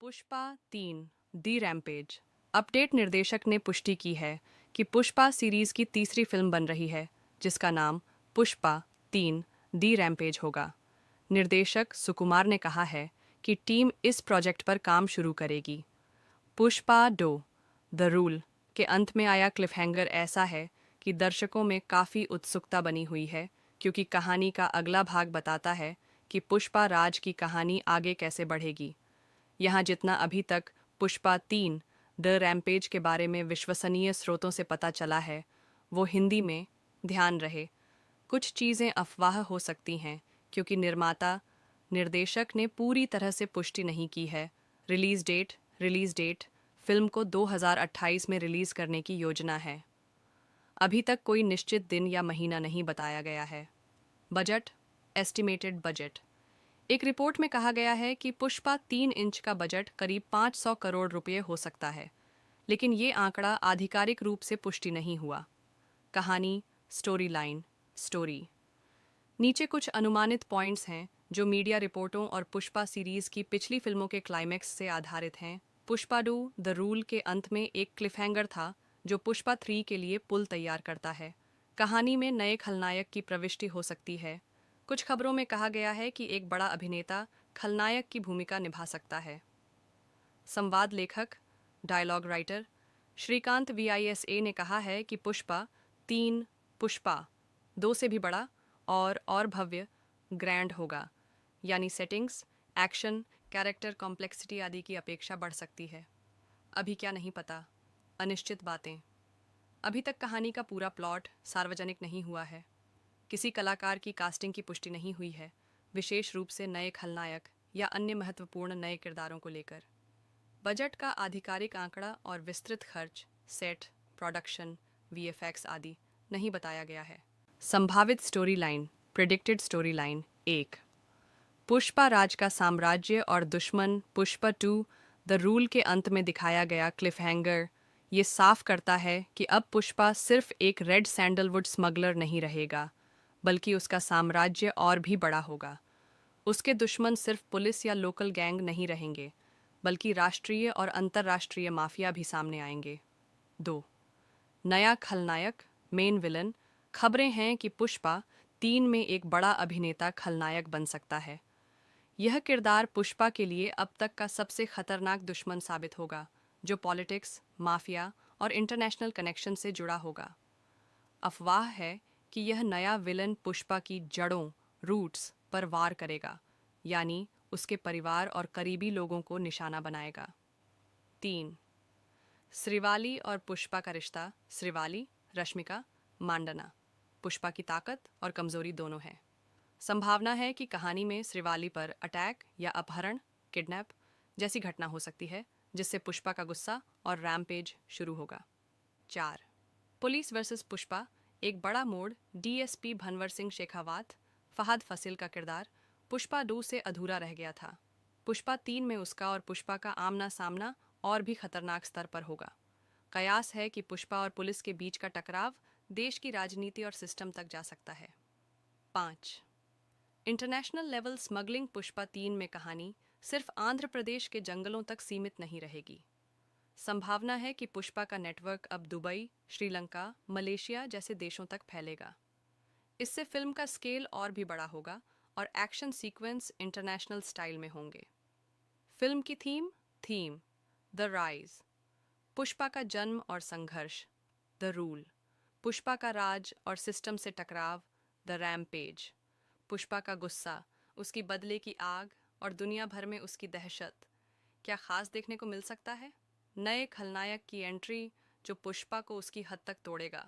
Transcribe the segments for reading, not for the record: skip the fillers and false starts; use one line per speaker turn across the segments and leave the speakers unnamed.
पुष्पा 3 दी rampage. Update निर्देशक ने पुष्टि की है कि पुष्पा सीरीज की तीसरी फिल्म बन रही है जिसका नाम पुष्पा 3 दी रैम्पेज होगा। निर्देशक सुकुमार ने कहा है कि टीम इस प्रोजेक्ट पर काम शुरू करेगी। पुष्पा 2 द रूल के अंत में आया क्लिफहैंगर ऐसा है कि दर्शकों में काफ़ी उत्सुकता बनी हुई है क्योंकि कहानी का अगला भाग बताता है कि पुष्पा राज की कहानी आगे कैसे बढ़ेगी। यहाँ जितना अभी तक पुष्पा 3 द रैम्पेज के बारे में विश्वसनीय स्रोतों से पता चला है वो हिंदी में, ध्यान रहे कुछ चीज़ें अफवाह हो सकती हैं क्योंकि निर्माता निर्देशक ने पूरी तरह से पुष्टि नहीं की है। रिलीज़ डेट फिल्म को 2028 में रिलीज़ करने की योजना है। अभी तक कोई निश्चित दिन या महीना नहीं बताया गया है। बजट एस्टिमेटेड बजट एक रिपोर्ट में कहा गया है कि पुष्पा 3 इंच का बजट करीब 500 करोड़ रुपए हो सकता है, लेकिन ये आंकड़ा आधिकारिक रूप से पुष्टि नहीं हुआ। कहानी स्टोरी नीचे कुछ अनुमानित पॉइंट्स हैं जो मीडिया रिपोर्टों और पुष्पा सीरीज की पिछली फिल्मों के क्लाइमैक्स से आधारित हैं। पुष्पा 2 द रूल के अंत में एक क्लिफहैंगर था जो पुष्पा 3 के लिए पुल तैयार करता है। कहानी में नए खलनायक की प्रविष्टि हो सकती है। कुछ खबरों में कहा गया है कि एक बड़ा अभिनेता खलनायक की भूमिका निभा सकता है। संवाद लेखक डायलॉग राइटर श्रीकांत VISA ने कहा है कि पुष्पा 3 पुष्पा 2 से भी बड़ा और भव्य ग्रैंड होगा, यानी सेटिंग्स, एक्शन, कैरेक्टर कॉम्प्लेक्सिटी आदि की अपेक्षा बढ़ सकती है। अभी क्या नहीं पता, अनिश्चित बातें। अभी तक कहानी का पूरा प्लॉट सार्वजनिक नहीं हुआ है। किसी कलाकार की कास्टिंग की पुष्टि नहीं हुई है, विशेष रूप से नए खलनायक या अन्य महत्वपूर्ण नए किरदारों को लेकर। बजट का आधिकारिक आंकड़ा और विस्तृत खर्च, सेट, प्रोडक्शन, VFX आदि नहीं बताया गया है। संभावित story line predicted story line 1 Pushpa Raj का साम्राज्य और दुश्मन पुष्पा 2 द रूल के अंत में दिखाया गया क्लिफहैंगर ये साफ करता है कि अब पुष्पा सिर्फ एक रेड सैंडलवुड स्मगलर नहीं रहेगा, बल्कि उसका साम्राज्य और भी बड़ा होगा। उसके दुश्मन सिर्फ पुलिस या लोकल गैंग नहीं रहेंगे, बल्कि राष्ट्रीय और अंतर्राष्ट्रीय माफिया भी सामने आएंगे। 2 नया खलनायक मेन विलन खबरें हैं कि पुष्पा 3 में एक बड़ा अभिनेता खलनायक बन सकता है। यह किरदार पुष्पा के लिए अब तक का सबसे खतरनाक दुश्मन साबित होगा, जो पॉलिटिक्स, माफिया और इंटरनेशनल कनेक्शन से जुड़ा होगा। अफवाह है कि यह नया विलन पुष्पा की जड़ों रूट्स पर वार करेगा, यानी उसके परिवार और करीबी लोगों को निशाना बनाएगा। 3 श्रीवाली और पुष्पा का रिश्ता श्रीवाली, रश्मिका मांडना पुष्पा की ताकत और कमजोरी दोनों है। संभावना है कि कहानी में श्रीवाली पर अटैक या अपहरण, किडनैप जैसी घटना हो सकती है, जिससे पुष्पा का गुस्सा और रैम्पेज शुरू होगा। 4 पुलिस वर्सेस पुष्पा एक बड़ा मोड़ DSP भनवर सिंह शेखावत, फहद फसिल का किरदार पुष्पा 2 से अधूरा रह गया था। पुष्पा 3 में उसका और पुष्पा का आमना सामना और भी खतरनाक स्तर पर होगा। कयास है कि पुष्पा और पुलिस के बीच का टकराव देश की राजनीति और सिस्टम तक जा सकता है। 5 इंटरनेशनल लेवल स्मगलिंग पुष्पा 3 में कहानी सिर्फ आंध्र प्रदेश के जंगलों तक सीमित नहीं रहेगी। संभावना है कि पुष्पा का नेटवर्क अब दुबई, श्रीलंका, मलेशिया जैसे देशों तक फैलेगा। इससे फिल्म का स्केल और भी बड़ा होगा और एक्शन सीक्वेंस इंटरनेशनल स्टाइल में होंगे। फिल्म की थीम द राइज, पुष्पा का जन्म और संघर्ष द रूल, पुष्पा का राज और सिस्टम से टकराव द रैम्पेज, पुष्पा का गुस्सा, उसकी बदले की आग और दुनिया भर में उसकी दहशत। क्या खास देखने को मिल सकता है? नए खलनायक की एंट्री जो पुष्पा को उसकी हद तक तोड़ेगा।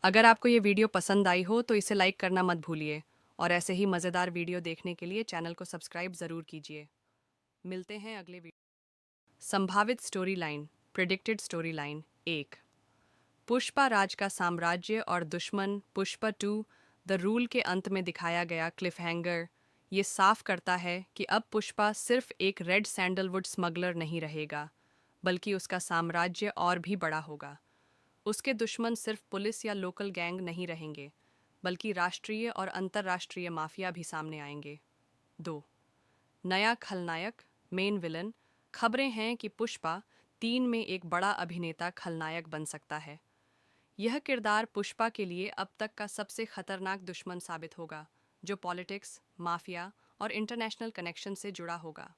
अगर आपको ये वीडियो पसंद आई हो तो इसे लाइक करना मत भूलिए और ऐसे ही मज़ेदार वीडियो देखने के लिए चैनल को सब्सक्राइब ज़रूर कीजिए। मिलते हैं अगले वीडियो। संभावित story line predicted story line 1 Pushpa Raj का साम्राज्य और दुश्मन पुष्पा 2 द रूल के अंत में दिखाया गया क्लिफहैंगर ये साफ करता है कि अब पुष्पा सिर्फ एक रेड सैंडलवुड स्मगलर नहीं रहेगा, बल्कि उसका साम्राज्य और भी बड़ा होगा। उसके दुश्मन सिर्फ पुलिस या लोकल गैंग नहीं रहेंगे, बल्कि राष्ट्रीय और अंतर्राष्ट्रीय माफिया भी सामने आएंगे। 2 नया खलनायक मेन विलन खबरें हैं कि पुष्पा 3 में एक बड़ा अभिनेता खलनायक बन सकता है। यह किरदार पुष्पा के लिए अब तक का सबसे खतरनाक दुश्मन साबित होगा, जो पॉलिटिक्स, माफिया और इंटरनेशनल कनेक्शन से जुड़ा होगा।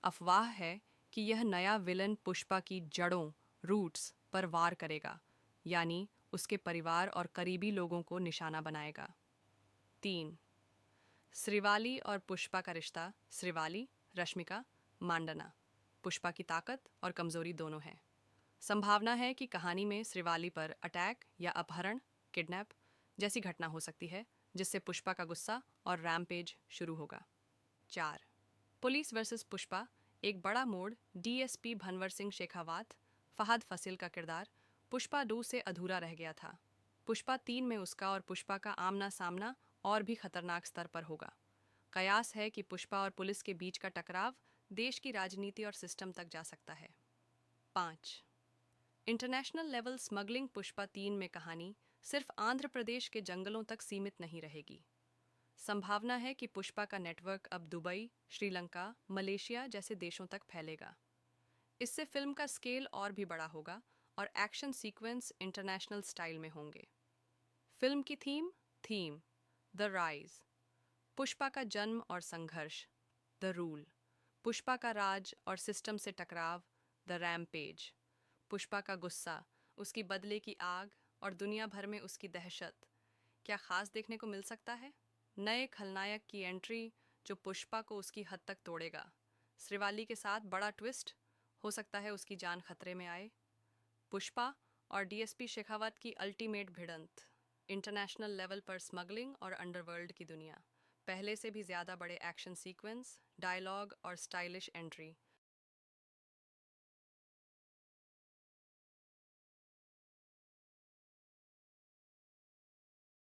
अफवाह है कि यह नया विलन पुष्पा की जड़ों, रूट्स पर वार करेगा, यानी उसके परिवार और करीबी लोगों को निशाना बनाएगा। 3. श्रीवाली और पुष्पा का रिश्ता। श्रीवाली, रश्मिका मांडना, पुष्पा की ताकत और कमजोरी दोनों है। संभावना है कि कहानी में श्रीवाली पर अटैक या अपहरण, किडनैप जैसी घटना हो सकती है, जिससे पुष्पा का गुस्सा और रैम्पेज शुरू होगा। 4. Police versus Pushpa. एक बड़ा मोड़। डीएसपी भनवर सिंह शेखावत, फहद फसिल का किरदार पुष्पा 2 से अधूरा रह गया था। पुष्पा 3 में उसका और पुष्पा का आमना सामना और भी खतरनाक स्तर पर होगा। कयास है कि पुष्पा और पुलिस के बीच का टकराव देश की राजनीति और सिस्टम तक जा सकता है। 5. International level smuggling. पुष्पा 3 में कहानी सिर्फ आंध्र प्रदेश के जंगलों तक सीमित नहीं रहेगी। संभावना है कि पुष्पा का नेटवर्क अब दुबई, श्रीलंका, मलेशिया जैसे देशों तक फैलेगा। इससे फिल्म का स्केल और भी बड़ा होगा और एक्शन सीक्वेंस इंटरनेशनल स्टाइल में होंगे। फिल्म की थीम द राइज। पुष्पा का जन्म और संघर्ष, द रूल। पुष्पा का राज और सिस्टम से टकराव, द रैम्पेज। पुष्पा का गुस्सा, उसकी बदले की आग और दुनिया भर में उसकी दहशत। क्या खास देखने को मिल सकता है? नए खलनायक की एंट्री जो पुष्पा को उसकी हद तक तोड़ेगा। श्रीवाली के साथ बड़ा ट्विस्ट, हो सकता है उसकी जान खतरे में आए। पुष्पा और डीएसपी शेखावत की अल्टीमेट भिड़ंत। इंटरनेशनल लेवल पर स्मगलिंग और अंडरवर्ल्ड की दुनिया। पहले से भी ज़्यादा बड़े एक्शन सीक्वेंस, डायलॉग और स्टाइलिश एंट्री।